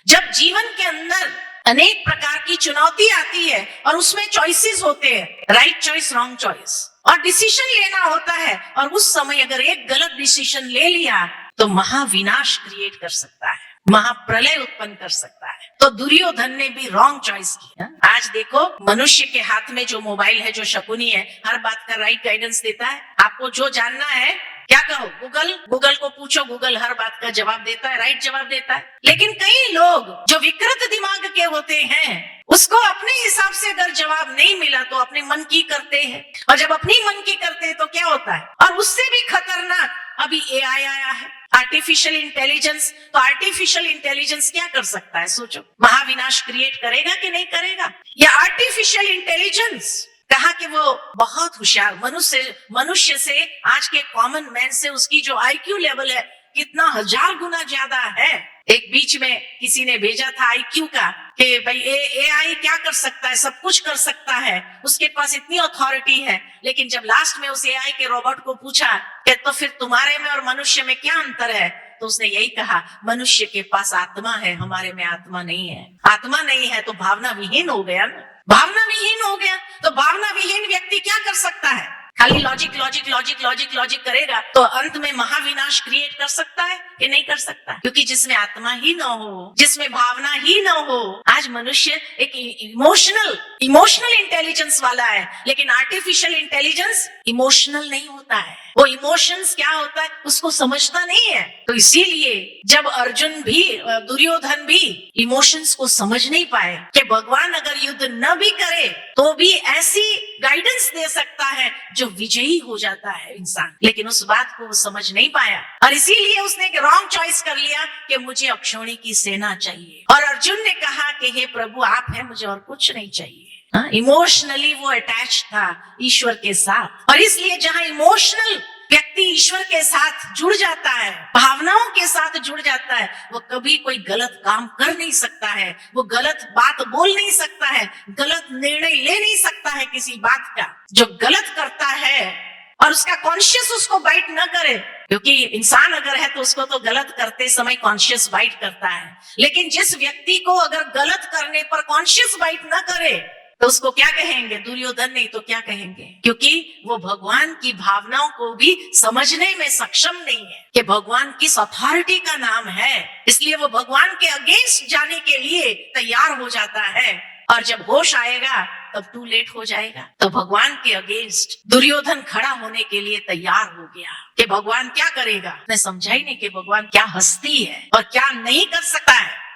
जब जीवन के अंदर अनेक प्रकार की चुनौती आती है और उसमें चॉइसेस होते हैं, राइट चॉइस, रॉन्ग चॉइस, और डिसीजन लेना होता है, और उस समय अगर एक गलत डिसीजन ले लिया तो महाविनाश क्रिएट कर सकता है, महाप्रलय उत्पन्न कर सकता है। तो दुर्योधन ने भी रॉन्ग चॉइस की। आज देखो, मनुष्य के हाथ में जो मोबाइल है, जो शकुनी है, हर बात का राइट गाइडेंस देता है। आपको जो जानना है, क्या कहो, गूगल को पूछो, गूगल हर बात का जवाब देता है, राइट जवाब देता है। लेकिन कई लोग जो विकृत दिमाग के होते हैं, उसको अपने हिसाब से अगर जवाब नहीं मिला तो अपने मन की करते हैं, और जब अपनी मन की करते हैं तो क्या होता है, और उससे भी खतरनाक अभी एआई आया है, आर्टिफिशियल इंटेलिजेंस। तो आर्टिफिशियल इंटेलिजेंस क्या कर सकता है, सोचो, महाविनाश क्रिएट करेगा कि नहीं करेगा? या आर्टिफिशियल इंटेलिजेंस कहा कि वो बहुत होशियार, मनुष्य से, आज के कॉमन मैन से उसकी जो आईक्यू लेवल है कितना 1000 गुना ज्यादा है। एक बीच में किसी ने भेजा था आईक्यू का कि भाई एआई क्या कर सकता है, सब कुछ कर सकता है, उसके पास इतनी अथॉरिटी है। लेकिन जब लास्ट में उस एआई के रोबोट को पूछा कि तो फिर तुम्हारे में और मनुष्य में क्या अंतर है, तो उसने यही कहा, मनुष्य के पास आत्मा है, हमारे में आत्मा नहीं है। आत्मा नहीं है तो भावना विहीन हो गया ना, भावना विहीन हो गया। तो भावना विहीन व्यक्ति क्या कर सकता है? खाली लॉजिक करेगा तो अंत में महाविनाश क्रिएट कर सकता है कि नहीं कर सकता? क्योंकि जिसमें आत्मा ही ना हो, जिसमें भावना ही ना हो, आज मनुष्य एक इमोशनल इंटेलिजेंस वाला है, लेकिन आर्टिफिशियल इंटेलिजेंस इमोशनल नहीं होता है। वो इमोशंस क्या होता है उसको समझता नहीं है। तो इसीलिए जब अर्जुन भी, दुर्योधन भी इमोशंस को समझ नहीं पाए कि भगवान अगर युद्ध न भी करे तो भी ऐसी गाइडेंस दे सकता है जो विजयी हो जाता है इंसान, लेकिन उस बात को वो समझ नहीं पाया, और इसीलिए उसने एक रॉन्ग चॉइस कर लिया कि मुझे अक्षौणी की सेना चाहिए। और अर्जुन ने कहा कि हे प्रभु, आप हैं, मुझे और कुछ नहीं चाहिए। इमोशनली वो अटैच था ईश्वर के साथ, और इसलिए जहां इमोशनल व्यक्ति ईश्वर के साथ जुड़ जाता है, भावनाओं के साथ जुड़ जाता है, वो कभी कोई गलत काम कर नहीं सकता है, वो गलत बात बोल नहीं सकता है, गलत निर्णय ले नहीं सकता है किसी बात का। जो गलत करता है और उसका कॉन्शियस उसको बाइट न करे, क्योंकि इंसान अगर है तो उसको तो गलत करते समय कॉन्शियस बाइट करता है, लेकिन जिस व्यक्ति को अगर गलत करने पर कॉन्शियस बाइट न करे तो उसको क्या कहेंगे? दुर्योधन नहीं तो क्या कहेंगे? क्योंकि वो भगवान की भावनाओं को भी समझने में सक्षम नहीं है कि भगवान किस अथॉरिटी का नाम है, इसलिए वो भगवान के अगेंस्ट जाने के लिए तैयार हो जाता है, और जब होश आएगा तब टू लेट हो जाएगा। तो भगवान के अगेंस्ट दुर्योधन खड़ा होने के लिए तैयार हो गया कि भगवान क्या करेगा। मैं समझा ही नहीं कि भगवान क्या हस्ती है और क्या नहीं कर सकता है।